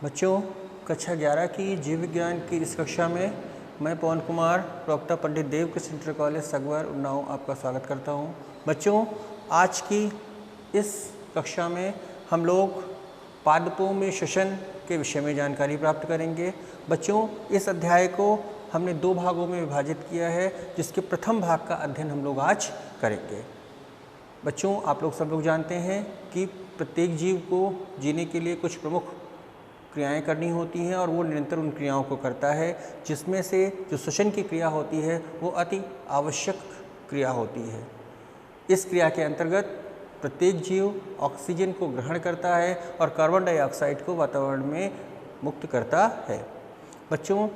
बच्चों, कक्षा 11 की जीव विज्ञान की इस कक्षा में मैं पवन कुमार, प्रवक्ता पंडित देवकृष्ण इंटर कॉलेज सगवर उन्नाव आपका स्वागत करता हूं। बच्चों, आज की इस कक्षा में हम लोग पादपों में श्वसन के विषय में जानकारी प्राप्त करेंगे। बच्चों, इस अध्याय को हमने 2 भागों में विभाजित किया है, जिसके प्रथम भाग का अध्ययन हम लोग आज करेंगे। बच्चों, आप लोग सब लोग जानते हैं कि प्रत्येक जीव को जीने के लिए कुछ प्रमुख क्रियाएं करनी होती हैं और वो निरंतर उन क्रियाओं को करता है, जिसमें से जो श्वसन की क्रिया होती है वो अति आवश्यक क्रिया होती है। इस क्रिया के अंतर्गत प्रत्येक जीव ऑक्सीजन को ग्रहण करता है और कार्बन डाइऑक्साइड को वातावरण में मुक्त करता है। बच्चों,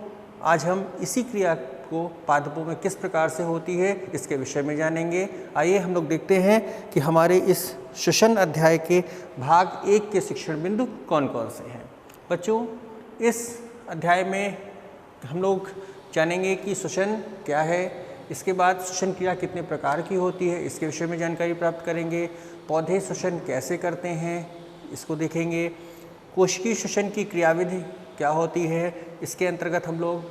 आज हम इसी क्रिया को पादपों में किस प्रकार से होती है इसके विषय में जानेंगे। आइए हम लोग देखते हैं कि हमारे इस श्वसन अध्याय के भाग 1 के शिक्षण बिंदु कौन कौन से हैं। बच्चों, इस अध्याय में हम लोग जानेंगे कि श्वसन क्या है, इसके बाद श्वसन क्रिया कितने प्रकार की होती है इसके विषय में जानकारी प्राप्त करेंगे। पौधे श्वसन कैसे करते हैं इसको देखेंगे। कोशिकीय श्वसन की क्रियाविधि क्या होती है, इसके अंतर्गत हम लोग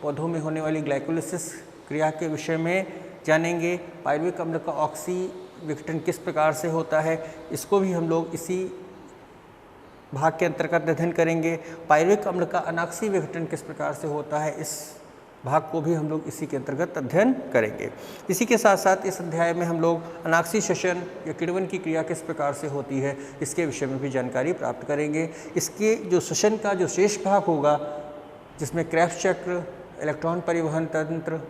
पौधों में होने वाली ग्लाइकोलिसिस क्रिया के विषय में जानेंगे। पायरुविक अम्ल का ऑक्सी विघटन किस प्रकार से होता है इसको भी हम लोग इसी भाग के अंतर्गत अध्ययन करेंगे। पायरुविक अम्ल का अनाक्सीय विघटन किस प्रकार से होता है इस भाग को भी हम लोग इसी के अंतर्गत अध्ययन करेंगे। इसी के साथ साथ इस अध्याय में हम लोग अनाक्सीय श्वसन या किण्वन की क्रिया किस प्रकार से होती है इसके विषय में भी जानकारी प्राप्त करेंगे। इसके जो श्वसन का जो शेष भाग होगा, जिसमें क्रेब्स चक्र, इलेक्ट्रॉन परिवहन तंत्र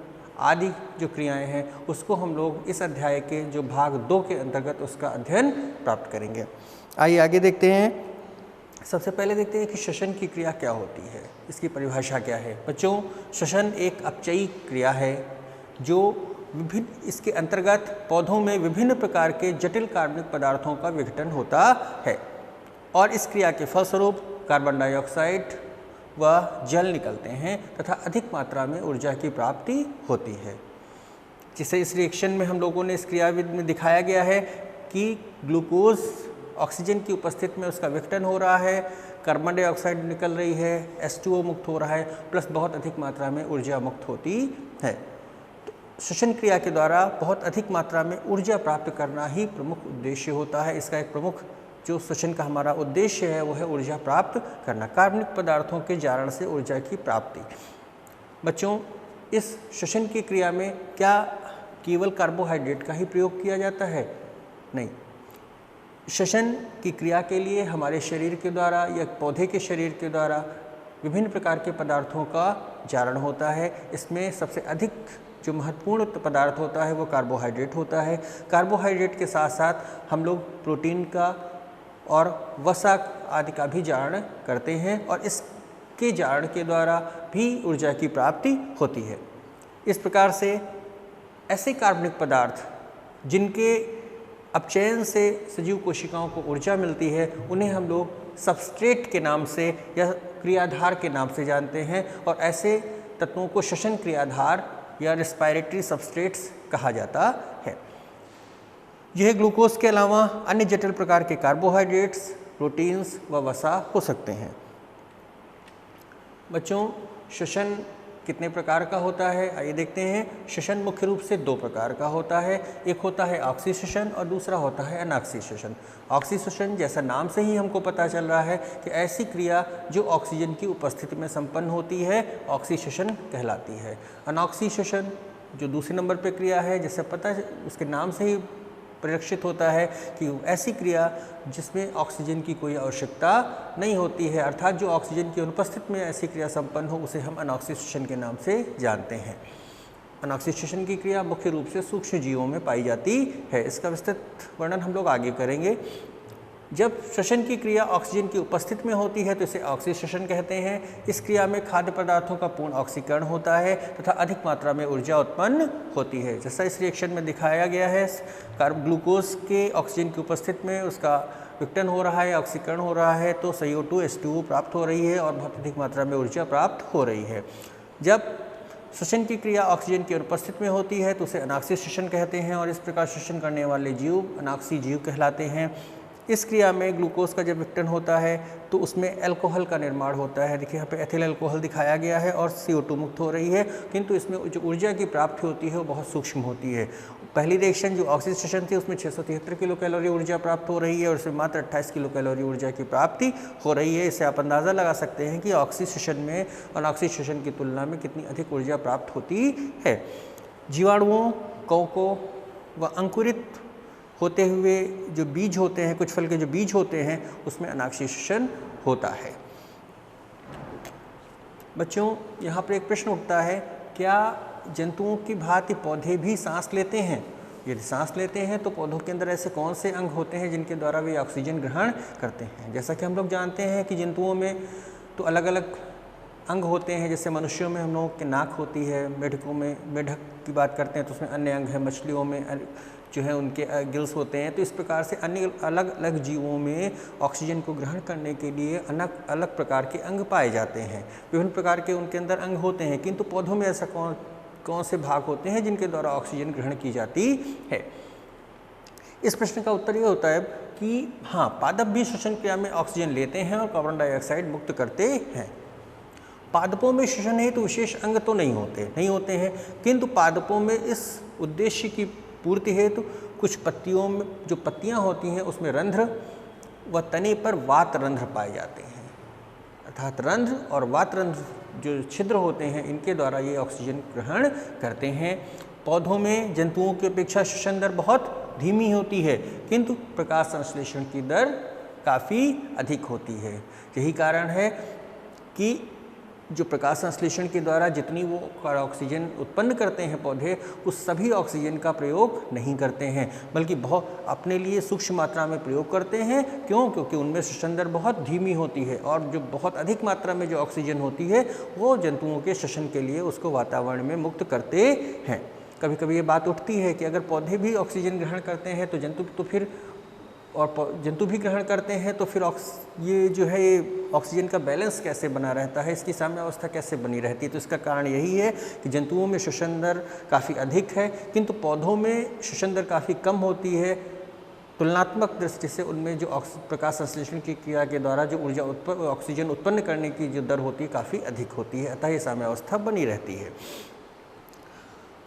आदि जो क्रियाएं हैं, उसको हम लोग इस अध्याय के जो भाग 2 के अंतर्गत उसका अध्ययन प्राप्त करेंगे। आइए आगे देखते हैं। सबसे पहले देखते हैं कि श्वसन की क्रिया क्या होती है, इसकी परिभाषा क्या है। बच्चों, श्वसन एक अपचयी क्रिया है जो इसके अंतर्गत पौधों में विभिन्न प्रकार के जटिल कार्बनिक पदार्थों का विघटन होता है और इस क्रिया के फलस्वरूप कार्बन डाइऑक्साइड व जल निकलते हैं तथा अधिक मात्रा में ऊर्जा की प्राप्ति होती है। जिसे इस रिएक्शन में हम लोगों ने इस क्रियाविधि में दिखाया गया है कि ग्लूकोज ऑक्सीजन की उपस्थिति में उसका विघटन हो रहा है, कार्बन डाइऑक्साइड निकल रही है, H2O मुक्त हो रहा है, प्लस बहुत अधिक मात्रा में ऊर्जा मुक्त होती है। तो श्वसन क्रिया के द्वारा बहुत अधिक मात्रा में ऊर्जा प्राप्त करना ही प्रमुख उद्देश्य होता है। इसका एक प्रमुख जो श्वसन का हमारा उद्देश्य है वो है ऊर्जा प्राप्त करना, कार्बनिक पदार्थों के जारण से ऊर्जा की प्राप्ति। बच्चों, इस श्वसन की क्रिया में क्या केवल कार्बोहाइड्रेट का ही प्रयोग किया जाता है? नहीं। श्वसन की क्रिया के लिए हमारे शरीर के द्वारा या पौधे के शरीर के द्वारा विभिन्न प्रकार के पदार्थों का जारण होता है। इसमें सबसे अधिक जो महत्वपूर्ण पदार्थ होता है वो कार्बोहाइड्रेट होता है। कार्बोहाइड्रेट के साथ साथ हम लोग प्रोटीन का और वसा आदि का भी जारण करते हैं और इसके जारण के द्वारा भी ऊर्जा की प्राप्ति होती है। इस प्रकार से ऐसे कार्बनिक पदार्थ जिनके अपचयन से सजीव कोशिकाओं को ऊर्जा मिलती है, उन्हें हम लोग सबस्ट्रेट के नाम से या क्रियाधार के नाम से जानते हैं और ऐसे तत्वों को श्वसन क्रियाधार या रेस्पिरेटरी सबस्ट्रेट्स कहा जाता है। यह ग्लूकोज के अलावा अन्य जटिल प्रकार के कार्बोहाइड्रेट्स, प्रोटीन्स व वसा हो सकते हैं। बच्चों, श्वसन कितने प्रकार का होता है आइए देखते हैं। श्वसन मुख्य रूप से 2 प्रकार का होता है। एक होता है ऑक्सी श्वसन और दूसरा होता है अनाक्सीय श्वसन। ऑक्सी श्वसन जैसा नाम से ही हमको पता चल रहा है कि ऐसी क्रिया जो ऑक्सीजन की उपस्थिति में संपन्न होती है ऑक्सी श्वसन कहलाती है। अनॉक्सी श्वसन जो दूसरे नंबर पर क्रिया है, जैसे पता उसके नाम से ही परिलक्षित होता है कि ऐसी क्रिया जिसमें ऑक्सीजन की कोई आवश्यकता नहीं होती है, अर्थात जो ऑक्सीजन की अनुपस्थिति में ऐसी क्रिया संपन्न हो उसे हम अनॉक्सीय श्वसन के नाम से जानते हैं। अनॉक्सीय श्वसन की क्रिया मुख्य रूप से सूक्ष्म जीवों में पाई जाती है। इसका विस्तृत वर्णन हम लोग आगे करेंगे। जब श्वसन की क्रिया ऑक्सीजन की उपस्थिति में होती है तो इसे ऑक्सीय श्वसन कहते हैं। इस क्रिया में खाद्य पदार्थों का पूर्ण ऑक्सीकरण होता है तथा अधिक मात्रा में ऊर्जा उत्पन्न होती है। जैसा इस रिएक्शन में दिखाया गया है, ग्लूकोज के ऑक्सीजन की उपस्थिति में उसका विघटन हो रहा है, ऑक्सीकरण हो रहा है, तो CO2 H2O प्राप्त हो रही है और बहुत अधिक मात्रा में ऊर्जा प्राप्त हो रही है। जब श्वसन की क्रिया ऑक्सीजन की अनुपस्थिति में होती है तो उसे अनाक्सीय श्वसन कहते हैं और इस प्रकार श्वसन करने वाले जीव अनाक्सीय जीव कहलाते हैं। इस क्रिया में ग्लूकोज का जब विघटन होता है तो उसमें अल्कोहल का निर्माण होता है। देखिए यहाँ पे एथिल अल्कोहल दिखाया गया है और CO2 मुक्त हो रही है, किंतु इसमें जो ऊर्जा की प्राप्ति होती है वो बहुत सूक्ष्म होती है। पहली रिएक्शन जो ऑक्सीडेशन थी उसमें 673 किलो कैलोरी ऊर्जा प्राप्त हो रही है और उसमें मात्र 28 किलो कैलोरी ऊर्जा की प्राप्ति हो रही है। इससे आप अंदाज़ा लगा सकते हैं कि ऑक्सीडेशन में अनऑक्सीडेशन की तुलना में कितनी अधिक ऊर्जा प्राप्त होती है। जीवाणुओं, कवकों व अंकुरित होते हुए जो बीज होते हैं, कुछ फल के जो बीज होते हैं उसमें अनऑक्सीडेशन होता है। बच्चों, यहाँ पर एक प्रश्न उठता है, क्या जंतुओं की भांति पौधे भी सांस लेते हैं? यदि सांस लेते हैं तो पौधों के अंदर ऐसे कौन से अंग होते हैं जिनके द्वारा वे ऑक्सीजन ग्रहण करते हैं? जैसा कि हम लोग जानते हैं कि जंतुओं में तो अलग अलग अंग होते हैं। जैसे मनुष्यों में हम लोगों की नाक होती है, मेढकों में मेढक की बात करते हैं तो उसमें अन्य अंग है, मछलियों में जो है उनके गिल्स होते हैं। तो इस प्रकार से अन्य अलग अलग जीवों में ऑक्सीजन को ग्रहण करने के लिए अलग अलग प्रकार के अंग पाए जाते हैं। विभिन्न प्रकार के उनके अंदर अंग होते हैं, किंतु पौधों में ऐसा कौन से भाग होते हैं जिनके द्वारा ऑक्सीजन ग्रहण की जाती है? इस प्रश्न का उत्तर ये होता है कि हाँ, पादप भी श्वसन क्रिया में ऑक्सीजन लेते हैं और कार्बन डाइऑक्साइड मुक्त करते हैं। पादपों में श्वसन हेतु विशेष अंग तो नहीं होते हैं, किंतु पादपों में इस उद्देश्य की पूर्ति हेतु कुछ पत्तियों में जो पत्तियां होती हैं उसमें रंध्र व तने पर वात रंध्र पाए जाते हैं। अर्थात रंध्र और वात रंध्र जो छिद्र होते हैं इनके द्वारा ये ऑक्सीजन ग्रहण करते हैं। पौधों में जंतुओं की अपेक्षा श्वसन दर बहुत धीमी होती है, किंतु प्रकाश संश्लेषण की दर काफ़ी अधिक होती है। यही कारण है कि जो प्रकाश संश्लेषण के द्वारा जितनी वो ऑक्सीजन उत्पन्न करते हैं पौधे, उस सभी ऑक्सीजन का प्रयोग नहीं करते हैं, बल्कि बहुत अपने लिए सूक्ष्म मात्रा में प्रयोग करते हैं। क्यों? क्योंकि उनमें श्वसन दर बहुत धीमी होती है और जो बहुत अधिक मात्रा में जो ऑक्सीजन होती है वो जंतुओं के श्वसन के लिए उसको वातावरण में मुक्त करते हैं। कभी कभी ये बात उठती है कि अगर पौधे भी ऑक्सीजन ग्रहण करते हैं तो जंतु भी ग्रहण करते हैं तो फिर ये जो है ऑक्सीजन का बैलेंस कैसे बना रहता है, इसकी साम्यावस्था कैसे बनी रहती है? तो इसका कारण यही है कि जंतुओं में श्वसन दर काफ़ी अधिक है, किंतु पौधों में श्वसन दर काफ़ी कम होती है। तुलनात्मक दृष्टि से उनमें जो प्रकाश संश्लेषण की क्रिया के द्वारा जो ऊर्जा ऑक्सीजन उत्पन्न करने की जो दर होती है काफ़ी अधिक होती है, अतः ये साम्यावस्था बनी रहती है।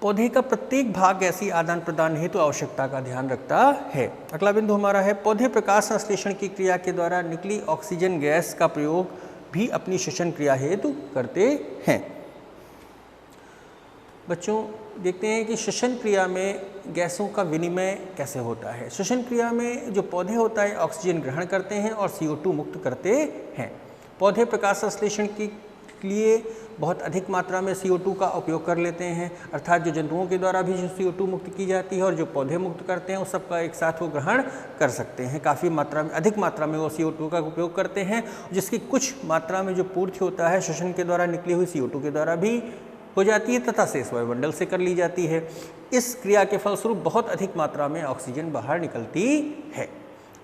पौधे का प्रत्येक भाग ऐसी आदान प्रदान हेतु आवश्यकता का ध्यान रखता है। अगला बिंदु हमारा है, पौधे प्रकाश संश्लेषण की क्रिया के द्वारा निकली ऑक्सीजन गैस का प्रयोग भी अपनी श्वसन क्रिया हेतु करते हैं। बच्चों, देखते हैं कि श्वसन क्रिया में गैसों का विनिमय कैसे होता है। श्वसन क्रिया में जो पौधे होता है ऑक्सीजन ग्रहण करते हैं और CO2 मुक्त करते हैं। पौधे प्रकाश संश्लेषण के लिए बहुत अधिक मात्रा में CO2 का उपयोग कर लेते हैं, अर्थात जो जंतुओं के द्वारा भी जो CO2 मुक्त की जाती है और जो पौधे मुक्त करते हैं उस सबका एक साथ वो ग्रहण कर सकते हैं। काफ़ी मात्रा में, अधिक मात्रा में वो CO2 का उपयोग करते हैं, जिसकी कुछ मात्रा में जो पूर्ति होता है श्वसन के द्वारा निकली हुई CO2 के द्वारा भी हो जाती है तथा शेष वायुमंडल से कर ली जाती है। इस क्रिया के फलस्वरूप बहुत अधिक मात्रा में ऑक्सीजन बाहर निकलती है।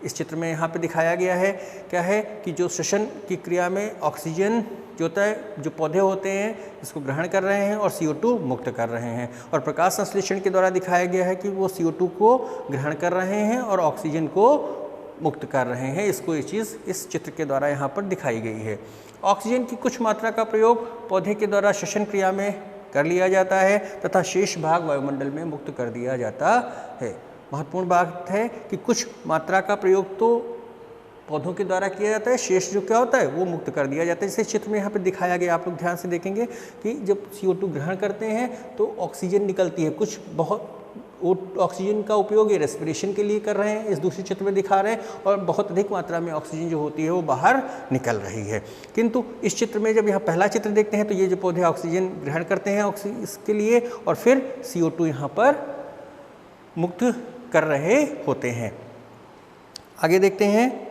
इस चित्र में यहाँ पे दिखाया गया है क्या है कि जो श्वसन की क्रिया में ऑक्सीजन जो होता है, जो पौधे होते हैं इसको ग्रहण कर रहे हैं और CO2 मुक्त कर रहे हैं, और प्रकाश संश्लेषण के द्वारा दिखाया गया है कि वो CO2 को ग्रहण कर रहे हैं और ऑक्सीजन को मुक्त कर रहे हैं। ये चीज़ इस चित्र के द्वारा यहाँ पर दिखाई गई है। ऑक्सीजन की कुछ मात्रा का प्रयोग पौधे के द्वारा श्वसन क्रिया में कर लिया जाता है तथा शेष भाग वायुमंडल में मुक्त कर दिया जाता है। महत्वपूर्ण बात है कि कुछ मात्रा का प्रयोग तो पौधों के द्वारा किया जाता है, शेष जो क्या होता है वो मुक्त कर दिया जाता है। जैसे चित्र में यहाँ पे दिखाया गया, आप लोग ध्यान से देखेंगे कि जब CO2 ग्रहण करते हैं तो ऑक्सीजन निकलती है, कुछ बहुत ऑक्सीजन का उपयोग ये रेस्पिरेशन के लिए कर रहे हैं, इस दूसरे चित्र में दिखा रहे हैं, और बहुत अधिक मात्रा में ऑक्सीजन जो होती है वो बाहर निकल रही है। किंतु इस चित्र में जब यहाँ पहला चित्र देखते हैं तो ये जो पौधे ऑक्सीजन ग्रहण करते हैं इसके लिए, और फिर CO2 यहाँ पर मुक्त कर रहे होते हैं। आगे देखते हैं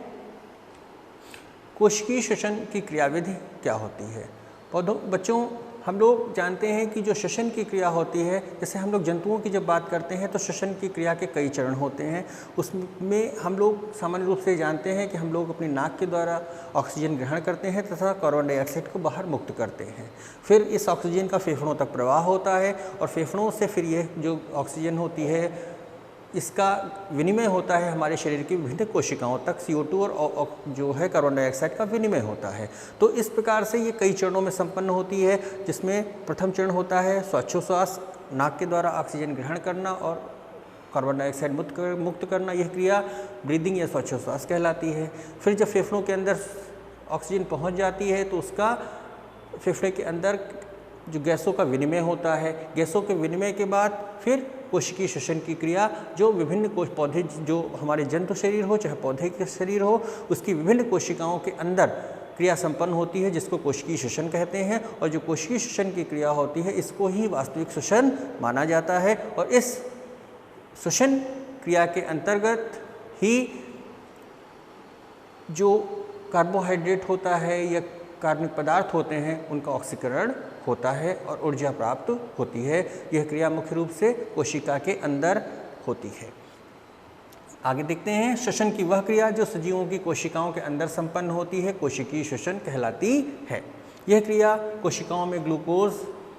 कोशिकीय श्वसन की क्रियाविधि क्या होती है। बच्चों, हम लोग जानते हैं कि जो श्वसन की क्रिया होती है, जैसे हम लोग जंतुओं की जब बात करते हैं तो श्वसन की क्रिया के कई चरण होते हैं। उसमें हम लोग सामान्य रूप से जानते हैं कि हम लोग अपनी नाक के द्वारा ऑक्सीजन ग्रहण करते हैं तथा कार्बन डाइऑक्साइड को बाहर मुक्त करते हैं। फिर इस ऑक्सीजन का फेफड़ों तक प्रवाह होता है और फेफड़ों से फिर ये जो ऑक्सीजन होती है इसका विनिमय होता है हमारे शरीर की विभिन्न कोशिकाओं तक, CO2 और जो है कार्बन डाइऑक्साइड का विनिमय होता है। तो इस प्रकार से ये कई चरणों में संपन्न होती है, जिसमें प्रथम चरण होता है श्वासोच्छ्वास, नाक के द्वारा ऑक्सीजन ग्रहण करना और कार्बन डाइऑक्साइड मुक्त करना। यह क्रिया ब्रीदिंग या श्वासोच्छ्वास कहलाती है। फिर जब फेफड़ों के अंदर ऑक्सीजन पहुंच जाती है तो उसका फेफड़े के अंदर जो गैसों का विनिमय होता है, गैसों के विनिमय के बाद फिर कोशिकीय श्वसन की क्रिया, जो विभिन्न पौधे, जो हमारे जंतु शरीर हो चाहे पौधे के शरीर हो, उसकी विभिन्न कोशिकाओं के अंदर क्रिया संपन्न होती है, जिसको कोशिकीय श्वसन कहते हैं। और जो कोशिकीय श्वसन की क्रिया होती है, इसको ही वास्तविक श्वसन माना जाता है। और इस श्वसन क्रिया के अंतर्गत ही जो कार्बोहाइड्रेट होता है या कार्बनिक पदार्थ होते हैं, उनका ऑक्सीकरण होता है और ऊर्जा प्राप्त होती है। यह क्रिया मुख्य रूप से कोशिका के अंदर होती है। आगे देखते हैं, श्वसन की वह क्रिया जो सजीवों की कोशिकाओं के अंदर संपन्न होती है, कोशिकीय श्वसन कहलाती है। यह क्रिया कोशिकाओं में ग्लूकोज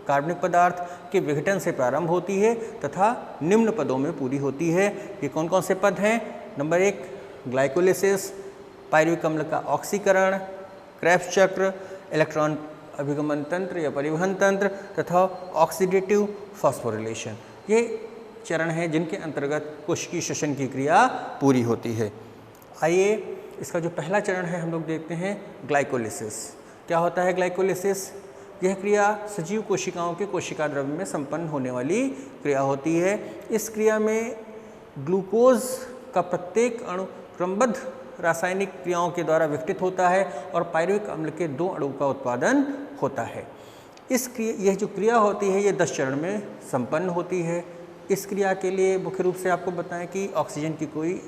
कार्बनिक पदार्थ के विघटन से प्रारंभ होती है तथा निम्न पदों में पूरी होती है। ये कौन कौन से पद हैं? नंबर 1 ग्लाइकोलिसिस, पायरुविक अम्ल का ऑक्सीकरण, क्रेब्स चक्र, इलेक्ट्रॉन अभिगमन तंत्र या परिवहन तंत्र तथा ऑक्सीडेटिव फॉस्फोरिलेशन। ये चरण हैं जिनके अंतर्गत कोशिकीय श्वसन की क्रिया पूरी होती है। आइए इसका जो पहला चरण है हम लोग देखते हैं, ग्लाइकोलिसिस। क्या होता है ग्लाइकोलिसिस? यह क्रिया सजीव कोशिकाओं के कोशिका द्रव्य में संपन्न होने वाली क्रिया होती है। इस क्रिया में ग्लूकोज का प्रत्येक अणु क्रमबद्ध रासायनिक क्रियाओं के द्वारा विघटित होता है और पायरुविक अम्ल के 2 अणु का उत्पादन होता है। यह जो क्रिया होती है ये 10 चरण में संपन्न होती है। इस क्रिया के लिए मुख्य रूप से आपको बताएं कि ऑक्सीजन की कोई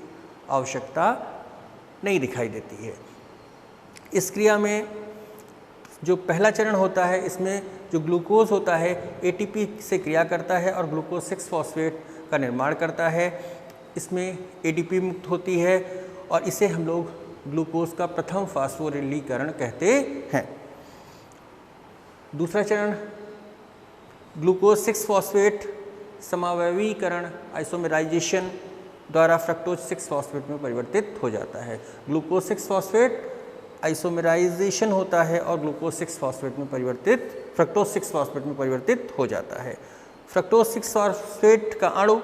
आवश्यकता नहीं दिखाई देती है। इस क्रिया में जो पहला चरण होता है, इसमें जो ग्लूकोज होता है ATP से क्रिया करता है और ग्लूकोज 6 फॉस्फेट का निर्माण करता है। इसमें ADP मुक्त होती है और इसे हम लोग ग्लूकोज का प्रथम फास्फोरिलीकरण कहते हैं। दूसरा चरण ग्लूकोज 6 फॉस्फेट समावयवीकरण आइसोमेराइजेशन द्वारा फ्रक्टोज 6 फॉस्फेट में परिवर्तित हो जाता है। ग्लूकोज 6 फॉस्फेट आइसोमेराइजेशन होता है और ग्लूकोज 6 फॉस्फेट में परिवर्तित फ्रक्टोज 6 फॉस्फेट में परिवर्तित हो जाता है। फ्रक्टोज 6 फॉस्फेट का अणु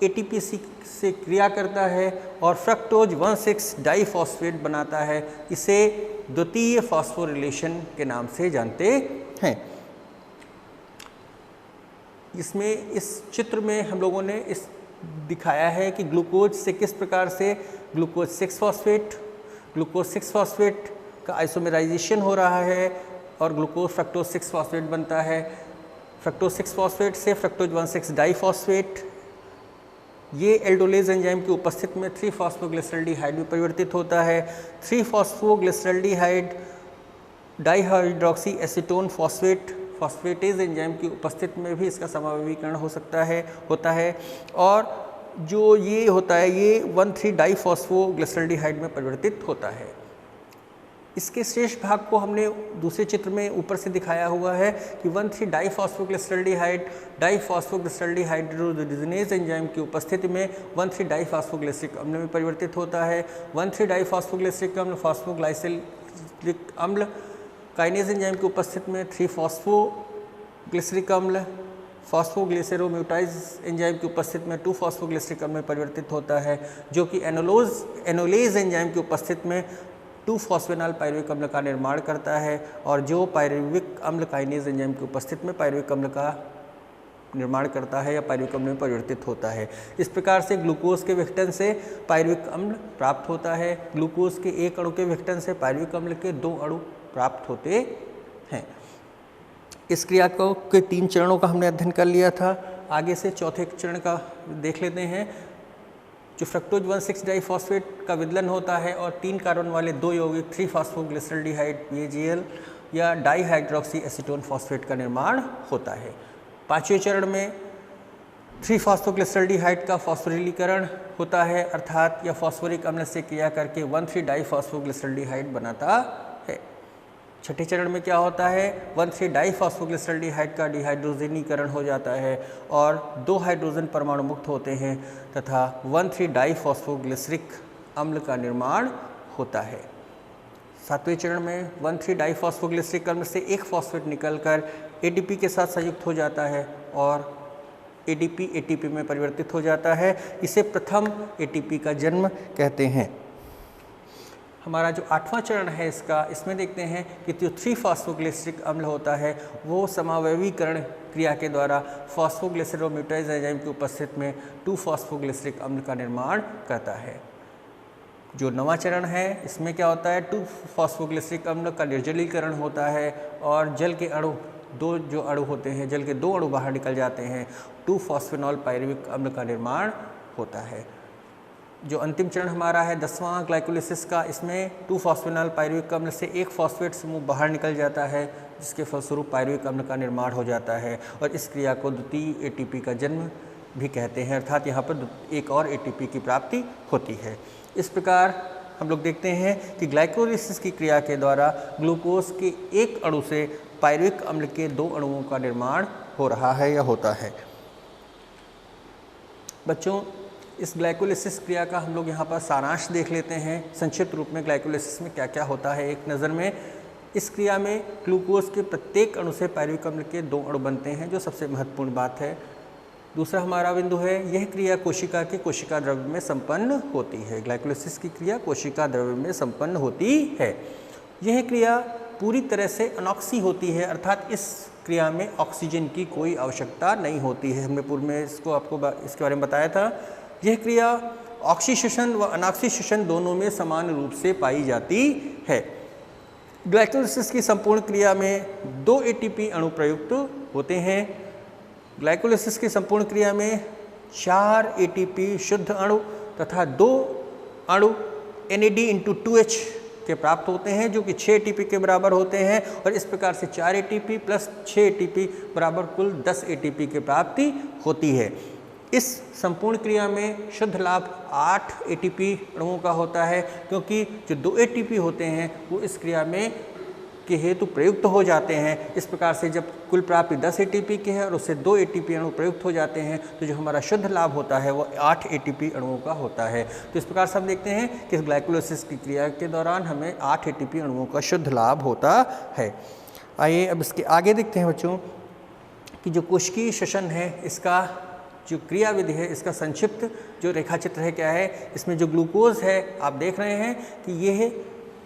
ATP से क्रिया करता है और फ्रक्टोज 1,6 डाइफॉस्फेट बनाता है। इसे द्वितीय फॉस्फोरिलेशन के नाम से जानते हैं। इसमें इस चित्र में हम लोगों ने इस दिखाया है कि ग्लूकोज से किस प्रकार से ग्लूकोज 6 फॉस्फेट का आइसोमेराइजेशन हो रहा है और ग्लूकोज फ्रक्टोज 6 फॉस्फेट बनता है। फ्रक्टोज 6 फॉस्फेट से फ्रक्टोज 1,6 डाइफॉस्फेट, ये एल्डोलेज एंजाइम की उपस्थिति में 3-फॉस्फोग्लिसरॉल्डिहाइड में परिवर्तित होता है। 3-फॉस्फोग्लिसरॉल्डिहाइड डाइहाइड्रोक्सी एसीटोन फॉस्फेटेज एंजाइम की उपस्थिति में भी इसका समावयवीकरण होता है और जो ये होता है ये 1,3 डाइफॉस्फोग्लिसरॉल्डिहाइड में परिवर्तित होता है। इसके शेष भाग को हमने दूसरे चित्र में ऊपर से दिखाया हुआ है कि 1,3 डाइफॉस्फोग्लिसरॉल्डिहाइड डाइफॉस्फोग्लिसरॉल्डिहाइड्रोजिनेज एंजाइम की उपस्थिति में 1,3 डाइफॉस्फोग्लिसरिक अम्ल में परिवर्तित होता है। 1,3 डाइफॉस्फोग्लिसरिक अम्ल फॉस्फोग्लाइसिलिक अम्ल काइनेज एंजाइम की उपस्थिति में 3 फॉस्फोग्लिसरिक अम्ल फॉस्फोग्लिसरोम्यूटाइज एंजाइम की उपस्थिति में 2 फॉस्फोग्लिसरिक अम्ल में परिवर्तित होता है, जो कि एनोलेज एंजाइम की उपस्थिति में 2 फॉस्फेनॉल पायरुविक अम्ल का निर्माण करता है और जो पायरुविक अम्ल काइनेज एंजाइम की उपस्थिति में पायरुविक अम्ल का निर्माण करता है या पायरुविक अम्ल में परिवर्तित होता है। इस प्रकार से ग्लूकोज के विघटन से पायरुविक अम्ल प्राप्त होता है। ग्लूकोज के एक अणु के विघटन से पायरुविक अम्ल के 2 अणु प्राप्त होते हैं। इस क्रिया के 3 चरणों का हमने अध्ययन कर लिया था। आगे से चौथे चरण का देख लेते हैं। जो फ्रक्टोज 1,6 डाइफॉस्फेट का विदलन होता है और 3 कार्बन वाले 2 यौगिक 3-फॉस्फोग्लिसरॉल्डिहाइड PAGL या डाइहाइड्रोक्सी एसीटोन फॉस्फेट का निर्माण होता है। 5वें चरण में 3-फॉस्फोग्लिसरॉल्डिहाइड का फॉस्फोरिलीकरण होता है, अर्थात यह फॉस्फोरिक अम्ल से क्रिया करके 1,3 डाइफॉस्फोग्लिसरॉल्डिहाइड बनाता है। छठे चरण में क्या होता है, 1,3 डाइफॉस्फोग्लिसरॉल्डिहाइड का डिहाइड्रोजनीकरण हो जाता है और 2 हाइड्रोजन परमाणु मुक्त होते हैं तथा 1,3 डाइफॉस्फोग्लिसरिक अम्ल का निर्माण होता है। सातवें चरण में 1,3 डाइफॉस्फोग्लिसरिक अम्ल से एक फॉस्फेट निकलकर एडीपी के साथ संयुक्त हो जाता है और एडीपी एटीपी में परिवर्तित हो जाता है। इसे प्रथम एटीपी का जन्म कहते हैं। हमारा जो 8वां चरण है इसमें देखते हैं कि जो 3 फॉस्फोग्लिसरिक अम्ल होता है वो समावयवीकरण क्रिया के द्वारा फॉस्फोग्लिसरोम्यूटेज एंजाइम की उपस्थिति में 2 फॉस्फोग्लिसरिक अम्ल का निर्माण करता है। जो 9वां चरण है इसमें क्या होता है, 2 फॉस्फोग्लिसरिक अम्ल का निर्जलीकरण होता है और जल के अणु, 2 जो अणु होते हैं, जल के 2 अणु बाहर निकल जाते हैं, 2 फॉस्फेनॉल पायरुविक अम्ल का निर्माण होता है। जो अंतिम चरण हमारा है 10वां ग्लाइकोलिसिस का, इसमें 2 फॉस्फेनॉल पायरुविक अम्ल से एक फॉस्फेट समूह बाहर निकल जाता है जिसके फलस्वरूप पायरुविक अम्ल का निर्माण हो जाता है और इस क्रिया को द्वितीय एटीपी का जन्म भी कहते हैं, अर्थात यहाँ पर एक और एटीपी की प्राप्ति होती है। इस प्रकार हम लोग देखते हैं कि ग्लाइकोलिसिस की क्रिया के द्वारा ग्लूकोज के एक अणु से पायरुविक अम्ल के 2 अणुओं का निर्माण हो रहा है या होता है। बच्चों, इस ग्लाइकोलिसिस क्रिया का हम लोग यहाँ पर सारांश देख लेते हैं। संक्षिप्त रूप में ग्लाइकोलिसिस में क्या क्या होता है एक नज़र में। इस क्रिया में ग्लूकोज के प्रत्येक अणु से पायरुविक अम्ल के 2 अणु बनते हैं, जो सबसे महत्वपूर्ण बात है। दूसरा हमारा बिंदु है, यह क्रिया कोशिका के कोशिका द्रव्य में संपन्न होती है। ग्लाइकोलिसिस की क्रिया कोशिका द्रव्य में संपन्न होती है। यह क्रिया पूरी तरह से अनॉक्सी होती है, अर्थात इस क्रिया में ऑक्सीजन की कोई आवश्यकता नहीं होती है। हमने पूर्व में आपको इसके बारे में बताया था। यह क्रिया ऑक्सीशोषण व अनॉक्सीशोषण दोनों में समान रूप से पाई जाती है। ग्लाइकोलिसिस की संपूर्ण क्रिया में 2 एटीपी अणु प्रयुक्त होते हैं। ग्लाइकोलिसिस की संपूर्ण क्रिया में 4 एटीपी शुद्ध अणु तथा 2 अणु NAD/2H के प्राप्त होते हैं, जो कि 6 एटीपी के बराबर होते हैं और इस प्रकार से 4 एटीपी प्लस 6 एटीपी बराबर कुल 10 एटीपी की प्राप्ति होती है। इस संपूर्ण क्रिया में शुद्ध लाभ 8 एटीपी अणुओं का होता है, क्योंकि जो 2 एटीपी होते हैं वो इस क्रिया में के हेतु प्रयुक्त हो जाते हैं। इस प्रकार से जब कुल प्राप्ति 10 एटीपी की है और उससे 2 एटीपी अणु प्रयुक्त हो जाते हैं तो जो हमारा शुद्ध लाभ होता है वो 8 एटीपी अणुओं का होता है। तो इस प्रकार से हम देखते हैं कि इस ग्लाइकोलिसिस की क्रिया के दौरान हमें 8 एटीपी अणुओं का शुद्ध लाभ होता है। आइए अब इसके आगे देखते हैं बच्चों कि जो कोशिकीय श्वसन है, इसका जो क्रियाविधि है, इसका संक्षिप्त जो रेखाचित्र है क्या है। इसमें जो ग्लूकोज है आप देख रहे हैं कि यह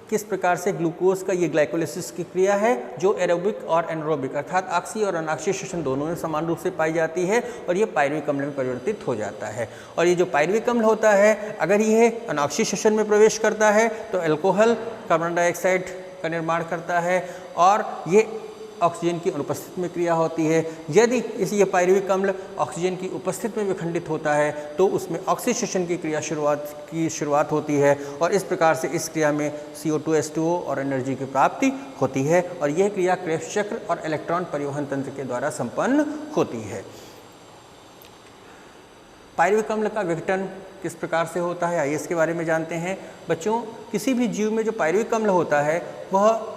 किस प्रकार से ग्लूकोज का ये ग्लाइकोलिसिस की क्रिया है जो एरोबिक और एनरोबिक अर्थात ऑक्सी और अनॉक्सी श्वसन दोनों में समान रूप से पाई जाती है और ये पायरुविक अम्ल में परिवर्तित हो जाता है। और ये जो पायरुविक अम्ल होता है, अगर ये अनॉक्सी श्वसन में प्रवेश करता है तो अल्कोहल कार्बन डाइऑक्साइड का निर्माण करता है और ये ऑक्सीजन की अनुपस्थिति में क्रिया होती है। यदि ये पायरुविक अम्ल ऑक्सीजन की उपस्थिति में विखंडित होता है तो उसमें ऑक्सीडेशन की क्रिया शुरुआत होती है और इस प्रकार से इस क्रिया में CO2H2O और एनर्जी की प्राप्ति होती है और यह क्रिया क्रेब्स चक्र और इलेक्ट्रॉन परिवहन तंत्र के द्वारा संपन्न होती है। पायरुविक अम्ल का विघटन किस प्रकार से होता है, आइए इसके बारे में जानते हैं। बच्चों, किसी भी जीव में जो पायरुविक अम्ल होता है वह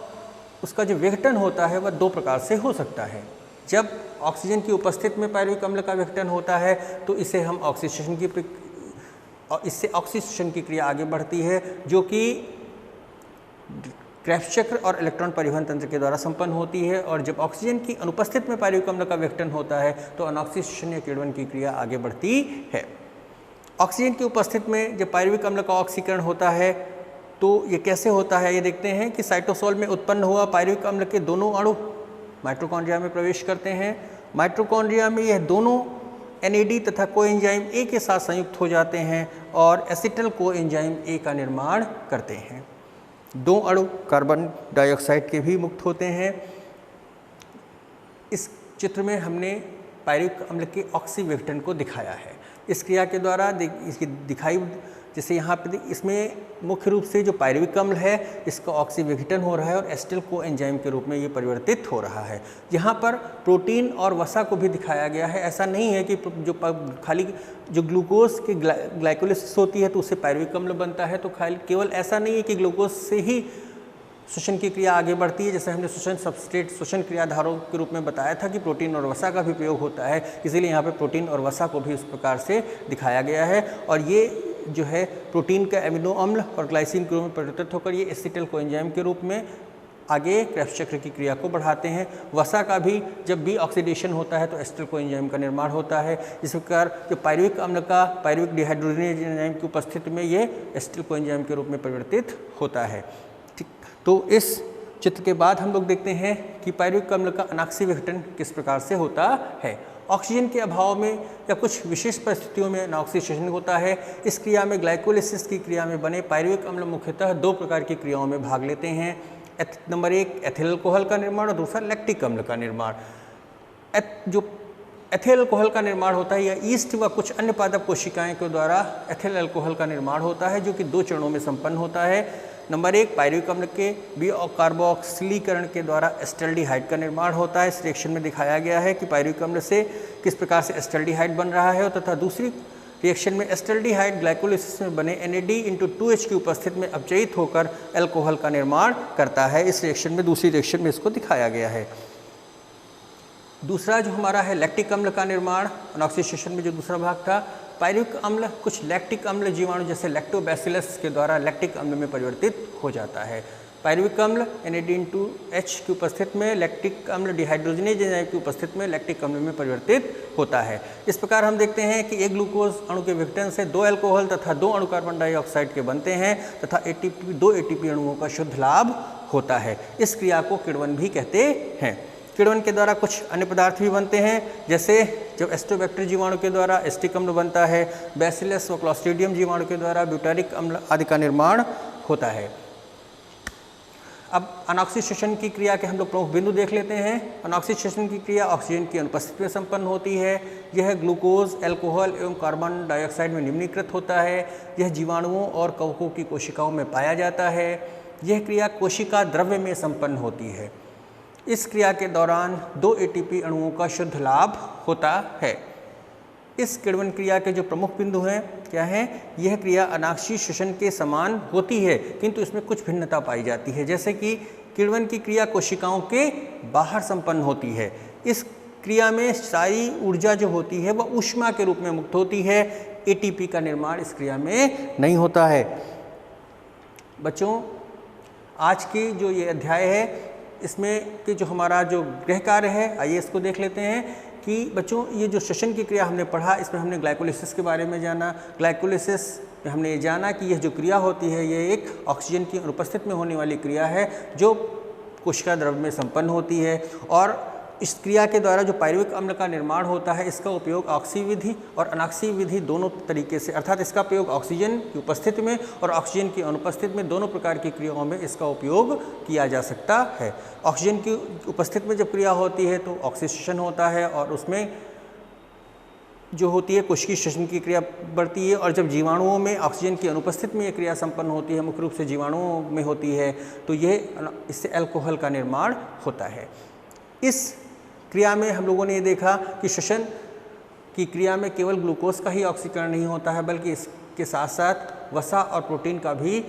उसका जो विघटन होता है वह 2 प्रकार से हो सकता है। जब ऑक्सीजन की उपस्थिति में पायरुविक अम्ल का विघटन होता है तो इसे हम इससे ऑक्सीडेशन की क्रिया आगे बढ़ती है जो कि क्रेब्स चक्र और इलेक्ट्रॉन परिवहन तंत्र के द्वारा संपन्न होती है। और जब ऑक्सीजन की अनुपस्थिति में पायरुविक अम्ल का विघटन होता है तो अनॉक्सीडेशन या किण्वन की क्रिया आगे बढ़ती है। ऑक्सीजन की उपस्थिति में जब पायरुविक अम्ल का ऑक्सीकरण होता है तो ये कैसे होता है, ये देखते हैं कि साइटोसोल में उत्पन्न हुआ पायरुविक अम्ल के दोनों अणु माइटोकॉन्ड्रिया में प्रवेश करते हैं। माइटोकॉन्ड्रिया में यह दोनों NAD तथा कोएंजाइम A के साथ संयुक्त हो जाते हैं और एसिटल कोएंजाइम A का निर्माण करते हैं। 2 अणु कार्बन डाइऑक्साइड के भी मुक्त होते हैं। इस चित्र में हमने पायरुविक अम्ल के ऑक्सी विघटन को दिखाया है। इस क्रिया के द्वारा इसकी दिखाई, जैसे यहाँ पे इसमें मुख्य रूप से जो पायरुविक अम्ल है इसका ऑक्सी विघटन हो रहा है और एसिटिल कोएंजाइम के रूप में ये परिवर्तित हो रहा है। यहाँ पर प्रोटीन और वसा को भी दिखाया गया है। ऐसा नहीं है कि जो खाली जो ग्लूकोज की ग्लाइकोलिसिस होती है तो उससे पायरुविक अम्ल बनता है, तो केवल ऐसा नहीं है कि ग्लूकोज से ही श्वसन की क्रिया आगे बढ़ती है। जैसे हमने श्वसन सबस्ट्रेट श्वसन क्रियाधारों के रूप में बताया था कि प्रोटीन और वसा का भी प्रयोग होता है, इसीलिए यहाँ पे प्रोटीन और वसा को भी उस प्रकार से दिखाया गया है। और ये जो है प्रोटीन का एमिनो अम्ल और ग्लाइसिन के रूप में परिवर्तित होकर ये एसिटिल कोएंजाइम के रूप में आगे क्रेब्स चक्र की क्रिया को बढ़ाते हैं। वसा का भी जब भी ऑक्सीडेशन होता है तो एसिटिल कोएंजाइम का निर्माण होता है। इस प्रकार जो पायरुविक अम्ल का पायरुविक डिहाइड्रोजनेज एंजाइम की उपस्थिति में ये एसिटिल कोएंजाइम के रूप में परिवर्तित होता है। ठीक, तो इस चित्र के बाद हम लोग देखते हैं कि पायरुविक अम्ल का अनाक्सीय विघटन किस प्रकार से होता है। ऑक्सीजन के अभाव में या कुछ विशेष परिस्थितियों में अनॉक्सीडेशन होता है। इस क्रिया में ग्लाइकोलिसिस की क्रिया में बने पायरुविक अम्ल मुख्यतः दो प्रकार की क्रियाओं में भाग लेते हैं। नंबर एक एथिल अल्कोहल का निर्माण और दूसरा लैक्टिक अम्ल का निर्माण। जो एथिल अल्कोहल का निर्माण होता है या ईस्ट व कुछ अन्य पादप कोशिकाएं के द्वारा एथिल अल्कोहल का निर्माण होता है, जो कि दो चरणों में संपन्न होता है। नंबर एक पायरुविक अम्ल के कार्बोक्सिलीकरण के एस्टर एस्टल्डिहाइड का निर्माण होता है। इस रिएक्शन में दिखाया गया है कि पायरुविक अम्ल से किस प्रकार से एस्टल्डिहाइड बन रहा है, तथा दूसरी रिएक्शन में एस्टल्डिहाइड ग्लाइकोलिसिस में बने NAD/2H की उपस्थिति में अपचयित होकर अल्कोहल का निर्माण करता है। इस रिएक्शन में दूसरी रिएक्शन में इसको दिखाया गया है। दूसरा जो हमारा है लैक्टिक अम्ल का निर्माण, अनॉक्सीडेशन में जो दूसरा भाग था, पायरुविक अम्ल कुछ लैक्टिक अम्ल जीवाणु जैसे लैक्टोबैसिलस के द्वारा लैक्टिक अम्ल में परिवर्तित हो जाता है। पायरुविक अम्ल NAD/2H की उपस्थिति में, लैक्टिक अम्ल डिहाइड्रोजनेज एंजाइम की उपस्थिति में लैक्टिक अम्ल में परिवर्तित होता है। इस प्रकार हम देखते हैं कि एक ग्लूकोज अणु के विघटन से 2 अल्कोहल तथा 2 अणु कार्बन डाइऑक्साइड के बनते हैं तथा दो ATP अणुओं का शुद्ध लाभ होता है। इस क्रिया को किण्वन भी कहते हैं। किण्वन के द्वारा कुछ अन्य पदार्थ भी बनते हैं, जैसे जब एस्टोबैक्टर जीवाणु के द्वारा एस्टिक अम्ल बनता है, बैसिलस व क्लॉस्ट्रीडियम जीवाणु के द्वारा ब्यूटारिक अम्ल आदि का निर्माण होता है। अब अनॉक्सीडेशन की क्रिया के हम लोग प्रमुख बिंदु देख लेते हैं। अनॉक्सीडेशन की क्रिया ऑक्सीजन की अनुपस्थिति में संपन्न होती है। यह ग्लूकोज, अल्कोहल एवं कार्बन डाइऑक्साइड में निम्नीकृत होता है। यह जीवाणुओं और कवकों की कोशिकाओं में पाया जाता है। यह क्रिया कोशिका द्रव्य में संपन्न होती है। इस क्रिया के दौरान 2 ATP अणुओं का शुद्ध लाभ होता है। इस किण्वन क्रिया के जो प्रमुख बिंदु हैं क्या हैं? यह क्रिया अनाक्षी श्वसन के समान होती है, किंतु इसमें कुछ भिन्नता पाई जाती है। जैसे कि किण्वन की क्रिया कोशिकाओं के बाहर संपन्न होती है। इस क्रिया में सारी ऊर्जा जो होती है वह ऊष्मा के रूप में मुक्त होती है। ATP का निर्माण इस क्रिया में नहीं होता है। बच्चों, आज की जो ये अध्याय है इसमें कि जो हमारा जो गृह कार्य है, आइए इसको देख लेते हैं कि बच्चों ये जो श्वसन की क्रिया हमने पढ़ा, इसमें हमने ग्लाइकोलिसिस के बारे में जाना। ग्लाइकोलिसिस में हमने ये जाना कि यह जो क्रिया होती है ये एक ऑक्सीजन की अनुपस्थिति में होने वाली क्रिया है जो कोशिका द्रव्य में संपन्न होती है। और इस क्रिया के द्वारा जो पायरुविक अम्ल का निर्माण होता है इसका उपयोग ऑक्सी विधि और अनाक्सीय विधि दोनों तरीके से, अर्थात इसका प्रयोग ऑक्सीजन की उपस्थिति में और ऑक्सीजन की अनुपस्थिति में दोनों प्रकार की क्रियाओं में इसका उपयोग किया जा सकता है। ऑक्सीजन की उपस्थिति में जब क्रिया होती है तो ऑक्सीडेशन होता है और उसमें जो होती है कोशिकीय श्वसन की क्रिया बढ़ती है। और जब जीवाणुओं में ऑक्सीजन की अनुपस्थिति में ये क्रिया संपन्न होती है, मुख्य रूप से जीवाणुओं में होती है, तो इससे अल्कोहल का निर्माण होता है। इस क्रिया में हम लोगों ने ये देखा कि श्वसन की क्रिया में केवल ग्लूकोज का ही ऑक्सीकरण नहीं होता है, बल्कि इसके साथ साथ वसा और प्रोटीन का भी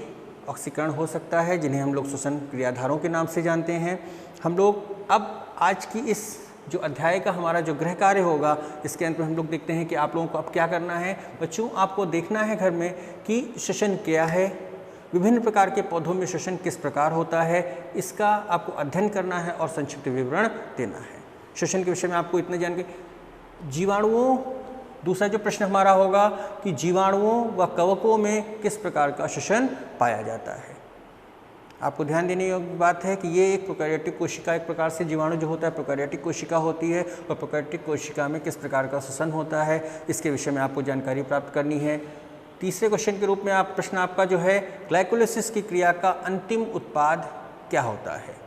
ऑक्सीकरण हो सकता है, जिन्हें हम लोग श्वसन क्रियाधारों के नाम से जानते हैं। हम लोग अब आज की इस जो अध्याय का हमारा जो गृह कार्य होगा, इसके अंत में हम लोग देखते हैं कि आप लोगों को अब क्या करना है। बच्चों, आपको देखना है घर में कि श्वसन क्या है, विभिन्न प्रकार के पौधों में श्वसन किस प्रकार होता है, इसका आपको अध्ययन करना है और संक्षिप्त विवरण देना है। श्वसन के विषय में आपको इतने जान के जीवाणुओं, दूसरा जो प्रश्न हमारा होगा कि जीवाणुओं व कवकों में किस प्रकार का श्वसन पाया जाता है। आपको ध्यान देने योग्य बात है कि ये एक प्रोकैरियोटिक कोशिका, एक प्रकार से जीवाणु जो होता है प्रोकैरियोटिक कोशिका होती है, और प्रोकैरियोटिक कोशिका में किस प्रकार का श्वसन होता है इसके विषय में आपको जानकारी प्राप्त करनी है। तीसरे क्वेश्चन के रूप में प्रश्न आपका जो है, ग्लाइकोलिसिस की क्रिया का अंतिम उत्पाद क्या होता है?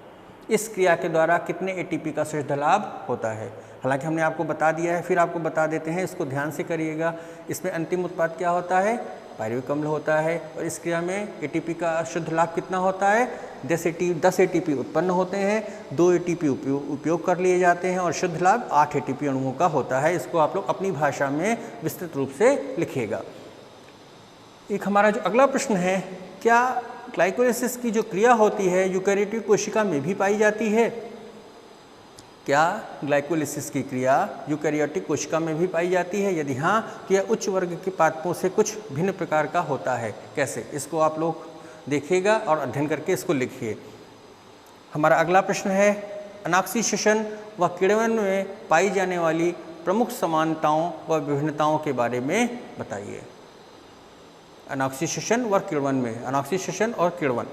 इस क्रिया के द्वारा कितने ATP का शुद्ध लाभ होता है? हालांकि हमने आपको बता दिया है, फिर आपको बता देते हैं, इसको ध्यान से करिएगा। इसमें अंतिम उत्पाद क्या होता है? पायरुविक अम्ल होता है। और इस क्रिया में ATP का शुद्ध लाभ कितना होता है? 10 ATP उत्पन्न होते हैं, 2 ATP उपयोग कर लिए जाते हैं और शुद्ध लाभ 8 ATP अणुओं का होता है। इसको आप लोग अपनी भाषा में विस्तृत रूप से लिखिएगा। एक हमारा जो अगला प्रश्न है, क्या ग्लाइकोलाइसिस की जो क्रिया होती है यूकेरियोटिक कोशिका में भी पाई जाती है? क्या ग्लाइकोलाइसिस की क्रिया यूकेरियोटिक कोशिका में भी पाई जाती है? यदि हाँ, तो यह उच्च वर्ग के पादपों से कुछ भिन्न प्रकार का होता है। कैसे? इसको आप लोग देखिएगा और अध्ययन करके इसको लिखिए। हमारा अगला प्रश्न है, अनाक्सीय श्वसन व किण्वन में पाई जाने वाली प्रमुख समानताओं व विभिन्नताओं के बारे में बताइए। अनाक्सीय श्वसन व किण्वन में, अनाक्सीय श्वसन और किण्वन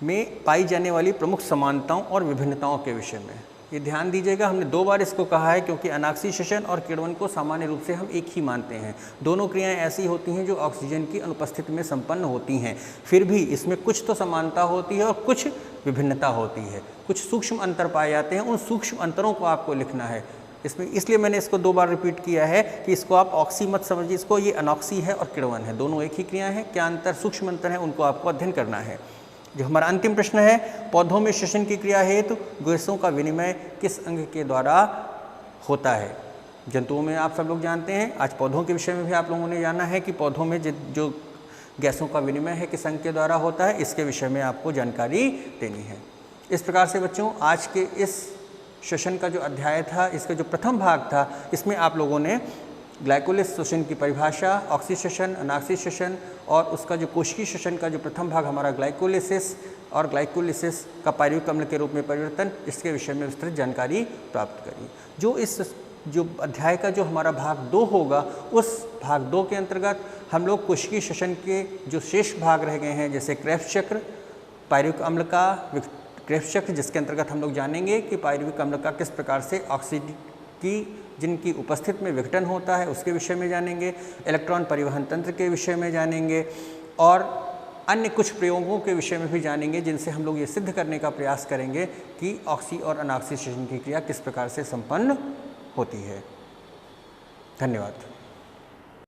में पाई जाने वाली प्रमुख समानताओं और विभिन्नताओं के विषय में ये ध्यान दीजिएगा। हमने 2 बार इसको कहा है क्योंकि अनाक्सीय श्वसन और किण्वन को सामान्य रूप से हम एक ही मानते हैं। दोनों क्रियाएं ऐसी होती हैं जो ऑक्सीजन की अनुपस्थिति में संपन्न होती हैं, फिर भी इसमें कुछ तो समानता होती है और कुछ विभिन्नता होती है, कुछ सूक्ष्म अंतर पाए जाते हैं। उन सूक्ष्म अंतरों को आपको लिखना है इसमें, इसलिए मैंने इसको 2 बार रिपीट किया है कि इसको आप ऑक्सी मत समझिए, इसको ये अनॉक्सी है और किण्वन है, दोनों एक ही क्रिया है। क्या अंतर, सूक्ष्म अंतर है, उनको आपको अध्ययन करना है। जो हमारा अंतिम प्रश्न है, पौधों में श्वसन की क्रिया हेतु गैसों का विनिमय किस अंग के द्वारा होता है? जंतुओं में आप सब लोग जानते हैं, आज पौधों के विषय में भी आप लोगों ने जाना है कि पौधों में जो गैसों का विनिमय है किस अंग के द्वारा होता है, इसके विषय में आपको जानकारी देनी है। इस प्रकार से बच्चों, आज के इस श्वसन का जो अध्याय था, इसका जो प्रथम भाग था, इसमें आप लोगों ने ग्लाइकोलाइसिस श्वसन की परिभाषा, ऑक्सीय श्वसन, अनाक्सीय श्वसन और उसका जो कोशिकीय श्वसन का जो प्रथम भाग हमारा ग्लाइकोलाइसिस और ग्लाइकोलाइसिस का पायरुविक अम्ल के रूप में परिवर्तन, इसके विषय में विस्तृत जानकारी प्राप्त करी। जो अध्याय का जो हमारा भाग 2 होगा, उस भाग 2 के अंतर्गत हम लोग कोशिकीय श्वसन के जो शेष भाग रह गए हैं, जैसे क्रेब्स चक्र, पायरुविक अम्ल का क्रेब्स चक्र, जिसके अंतर्गत हम लोग जानेंगे कि पायरुविक अम्ल का किस प्रकार से ऑक्सीजन की जिनकी उपस्थिति में विघटन होता है उसके विषय में जानेंगे, इलेक्ट्रॉन परिवहन तंत्र के विषय में जानेंगे और अन्य कुछ प्रयोगों के विषय में भी जानेंगे, जिनसे हम लोग ये सिद्ध करने का प्रयास करेंगे कि ऑक्सी और अनाक्सीय श्वसन की क्रिया किस प्रकार से संपन्न होती है। धन्यवाद।